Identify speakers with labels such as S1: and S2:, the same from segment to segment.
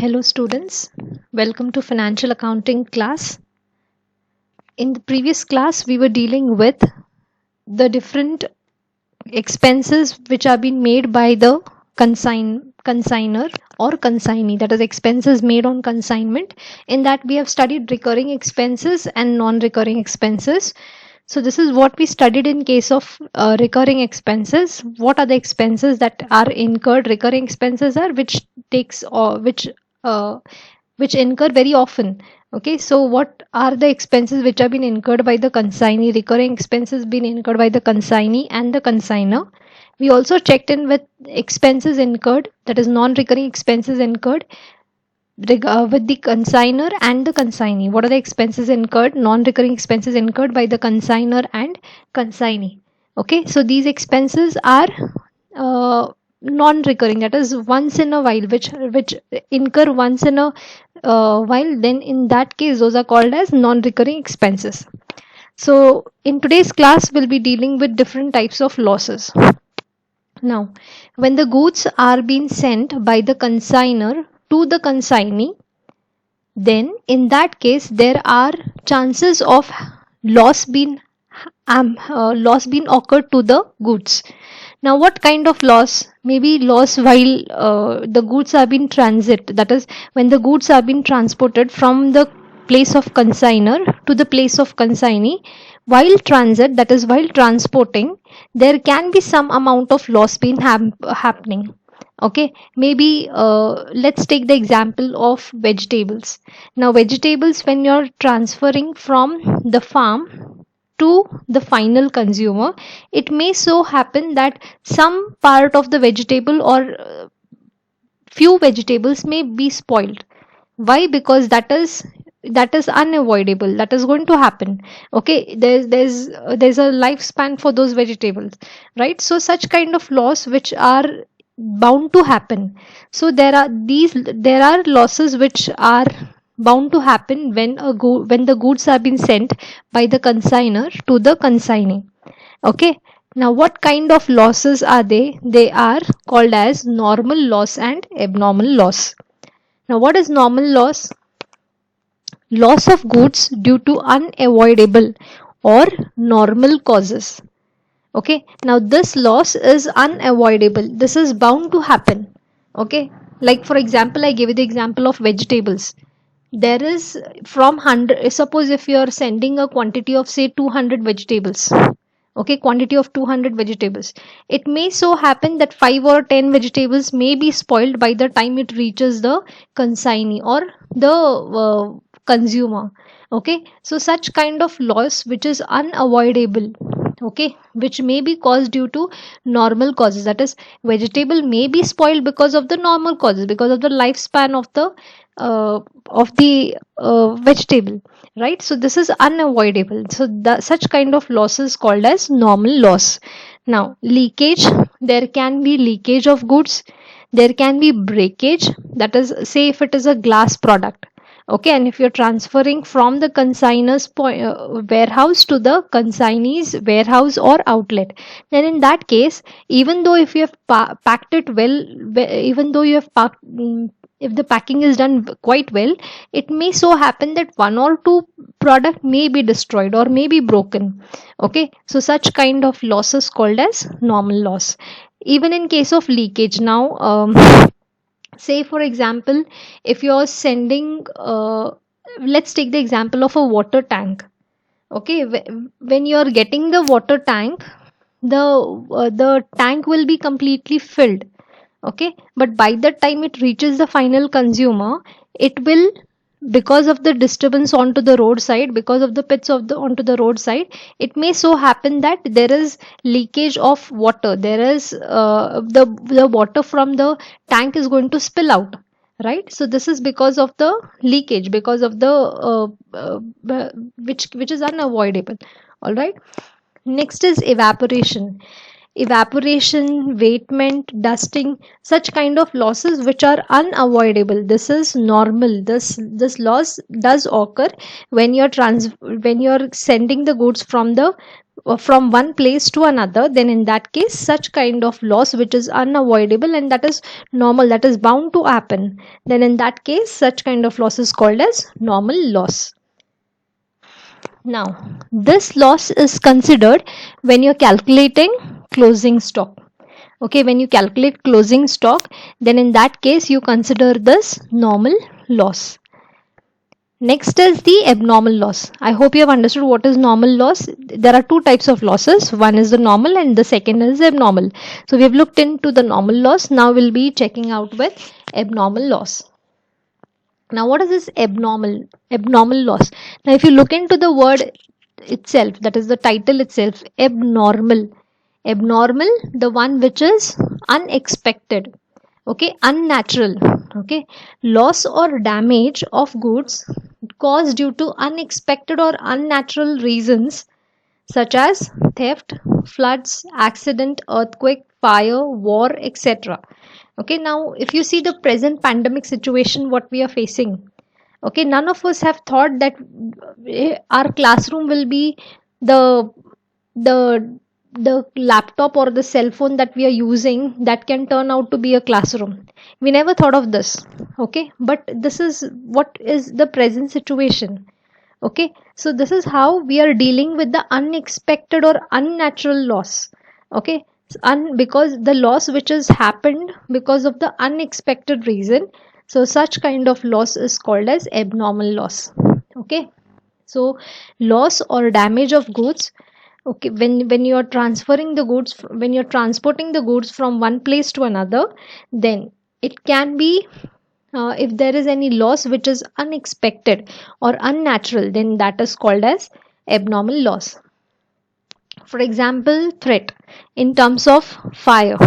S1: Hello students, welcome to financial accounting class. In the previous class we were dealing with the different expenses which are being made by the consigner or consignee, that is expenses made on consignment. In that we have studied recurring expenses and non-recurring expenses. So this is what we studied in case of recurring expenses. What are the expenses that are incurred? Recurring expenses are which incur very often. Okay, so what are the expenses which have been incurred by the consignee? Recurring expenses been incurred by the consignee and the consigner. We also checked in with expenses incurred, that is non-recurring expenses incurred with the consigner and the consignee. What are the expenses incurred, non-recurring expenses incurred by the consigner and consignee? Okay, so these expenses are non-recurring, that is once in a while, which incur once in a while. Then in that case those are called as non-recurring expenses. So in today's class we'll be dealing with different types of losses. Now, when the goods are being sent by the consigner to the consignee, then in that case there are chances of loss being occurred to the goods. Now, what kind of loss? Maybe loss while the goods are being transit, that is when the goods are being transported from the place of consigner to the place of consignee. While transit, that is while transporting, there can be some amount of loss being happening. Okay, maybe let's take the example of vegetables. Now vegetables, when you're transferring from the farm to the final consumer, it may so happen that some part of the vegetable or few vegetables may be spoiled. Why? Because that is unavoidable, that is going to happen. Okay, there's a lifespan for those vegetables, right? So such kind of loss which are bound to happen. So there are losses which are bound to happen when the goods are being sent by the consigner to the consignee. Okay, now what kind of losses are they? They are called as normal loss and abnormal loss. Now what is normal loss? Loss of goods due to unavoidable or normal causes. Okay, now this loss is unavoidable, this is bound to happen. Okay, like for example, I give you the example of vegetables. There is from 100, suppose if you are sending a quantity of say 200 vegetables. Okay, quantity of 200 vegetables, it may so happen that 5 or 10 vegetables may be spoiled by the time it reaches the consignee or the consumer. Okay, so such kind of loss which is unavoidable, okay, which may be caused due to normal causes, that is vegetable may be spoiled because of the normal causes, because of the lifespan of the vegetable, right? So this is unavoidable, so such kind of loss is called as normal loss. Now leakage, there can be leakage of goods, there can be breakage, that is say if it is a glass product. Okay, and if you're transferring from the consigner's warehouse to the consignee's warehouse or outlet, then in that case, even though if you have packed it well, even though you have if the packing is done quite well, it may so happen that one or two product may be destroyed or may be broken. Okay, so such kind of loss is called as normal loss. Even in case of leakage, now say for example, if you're sending let's take the example of a water tank. Okay, when you're getting the water tank, the tank will be completely filled. Okay, but by the time it reaches the final consumer, it will, because of the disturbance onto the roadside, because of the pits of the onto the roadside, it may so happen that there is leakage of water, there is the water from the tank is going to spill out, right? So this is because of the leakage, because of the which is unavoidable. All right, next is evaporation. Weightement, dusting, such kind of losses which are unavoidable, this is normal. This loss does occur when you're sending the goods from the from one place to another, then in that case such kind of loss which is unavoidable and that is normal, that is bound to happen, then in that case such kind of loss is called as normal loss. Now this loss is considered when you're calculating closing stock. Okay, when you calculate closing stock, then in that case you consider this normal loss. Next is the abnormal loss. I hope you have understood what is normal loss. There are two types of losses. One is the normal and the second is abnormal. So we have looked into the normal loss. Now we'll be checking out with abnormal loss. Now what is this abnormal loss? Now if you look into the word itself, that is the title itself, abnormal, the one which is unexpected, okay, unnatural, okay, loss or damage of goods caused due to unexpected or unnatural reasons such as theft, floods, accident, earthquake, fire, war, etc. Okay, now if you see the present pandemic situation what we are facing, okay, none of us have thought that our classroom will be the the the laptop or the cell phone that we are using that can turn out to be a classroom. We never thought of this, okay, but this is what is the present situation. Okay, so this is how we are dealing with the unexpected or unnatural loss. Okay, because the loss which has happened because of the unexpected reason, so such kind of loss is called as abnormal loss. Okay, so loss or damage of goods, okay, when you are transferring the goods, when you're transporting the goods from one place to another, then it can be if there is any loss which is unexpected or unnatural, then that is called as abnormal loss. For example, threat in terms of fire,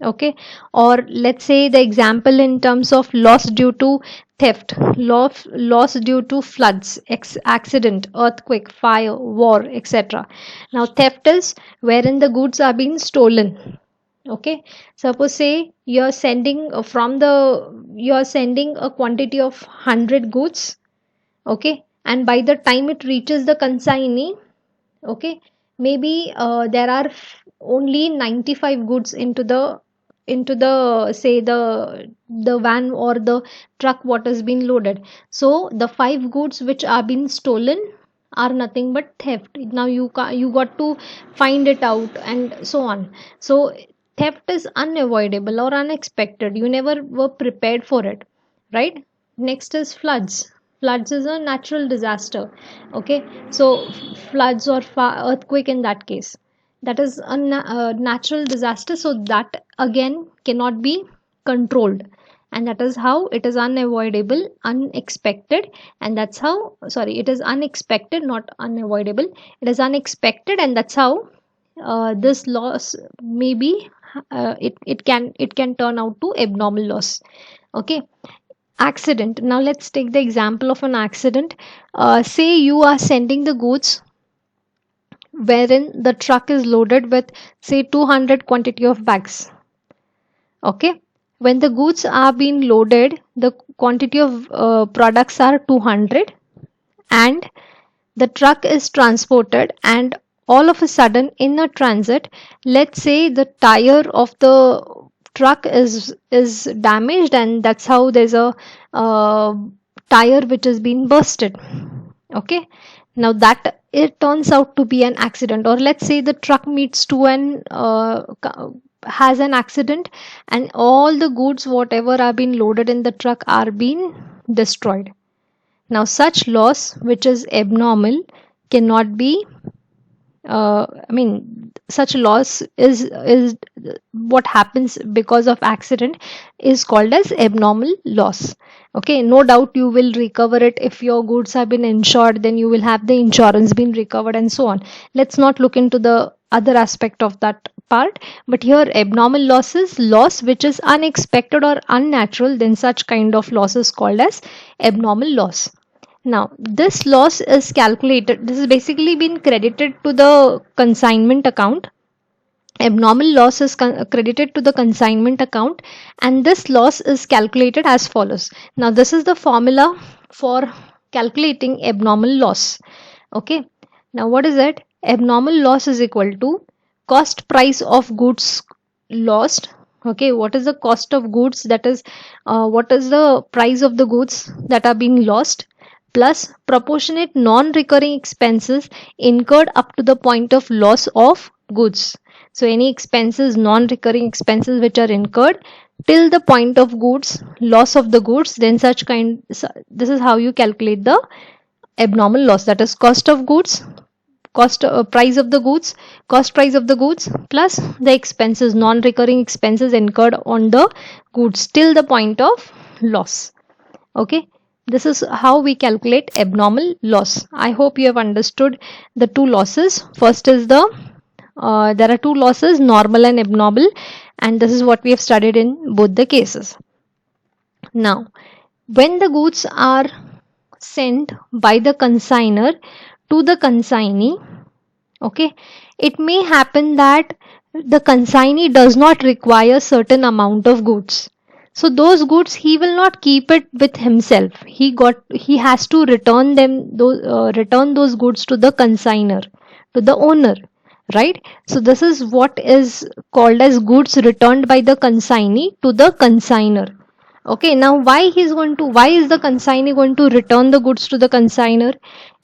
S1: okay, or let's say the example in terms of loss due to theft, loss due to floods, accident, earthquake, fire, war, etc. Now theft is wherein the goods are being stolen. Okay, suppose say you're sending you're sending a quantity of 100 goods, okay, and by the time it reaches the consignee, okay, maybe there are only 95 goods into the say the van or the truck what has been loaded. So the 5 goods which are being stolen are nothing but theft. Now you got to find it out and so on. So theft is unavoidable or unexpected, you never were prepared for it, right? Next is floods. Floods is a natural disaster, okay, so floods or earthquake in that case, that is a natural disaster, so that again cannot be controlled, and that is how it is unavoidable, unexpected, and that's how, sorry, it is unexpected, not unavoidable, it is unexpected, and that's how this loss maybe it can turn out to abnormal loss. Okay, accident. Now let's take the example of an accident. Say you are sending the goods wherein the truck is loaded with say 200 quantity of bags. Okay, when the goods are being loaded, the quantity of products are 200 and the truck is transported, and all of a sudden in a transit, let's say the tire of the truck is damaged, and that's how there's a tire which has been bursted. Okay, now that it turns out to be an accident, or let's say the truck meets to an has an accident and all the goods whatever are being loaded in the truck are being destroyed. Now such loss which is abnormal cannot be I mean such loss is what happens because of accident is called as abnormal loss. Okay, no doubt you will recover it if your goods have been insured, then you will have the insurance been recovered and so on. Let's not look into the other aspect of that part, but here abnormal loss is loss which is unexpected or unnatural, then such kind of loss is called as abnormal loss. Now, this loss is calculated, this is basically been credited to the consignment account. Abnormal loss is credited to the consignment account, and this loss is calculated as follows. Now, this is the formula for calculating abnormal loss. Okay, now what is it? abnormal loss is equal to cost price of goods lost. Okay, what is the cost of goods, that is what is the price of the goods that are being lost, plus proportionate non-recurring expenses incurred up to the point of loss of goods. So any expenses, non-recurring expenses which are incurred till the point of goods, loss of the goods, then this is how you calculate the abnormal loss, that is cost of goods, price of the goods, cost price of the goods plus the expenses, non-recurring expenses incurred on the goods till the point of loss. Okay, this is how we calculate abnormal loss. I hope you have understood the two losses. First is there are two losses, normal and abnormal, and this is what we have studied in both the cases. Now, when the goods are sent by the consigner to the consignee, okay, it may happen that the consignee does not require certain amount of goods, so those goods he will not keep it with himself. He has to return those goods to the consigner, to the owner, right? So this is what is called as goods returned by the consignee to the consigner. Okay, now why is the consignee going to return the goods to the consigner?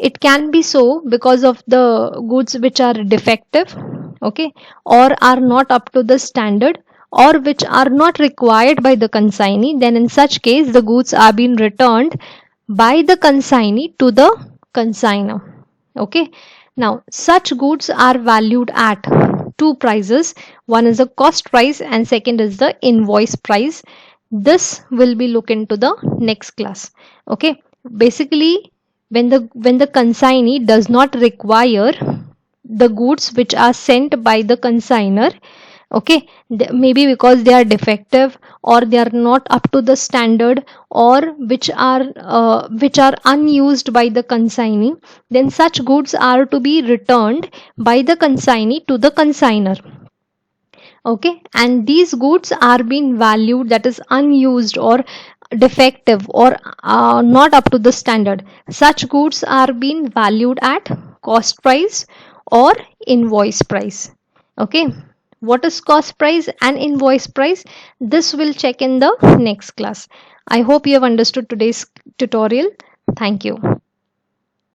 S1: It can be so because of the goods which are defective, okay, or are not up to the standard, or which are not required by the consignee. Then in such case the goods are being returned by the consignee to the consigner. Okay, now such goods are valued at two prices. One is the cost price and second is the invoice price. This will be look into the next class. Okay, basically when the consignee does not require the goods which are sent by the consigner, okay, maybe because they are defective or they are not up to the standard, or which are unused by the consignee, then such goods are to be returned by the consignee to the consigner. Okay, and these goods are being valued, that is unused or defective or not up to the standard, such goods are being valued at cost price or invoice price. Okay, what is cost price and invoice price, this will check in the next class. I hope you have understood today's tutorial. Thank you.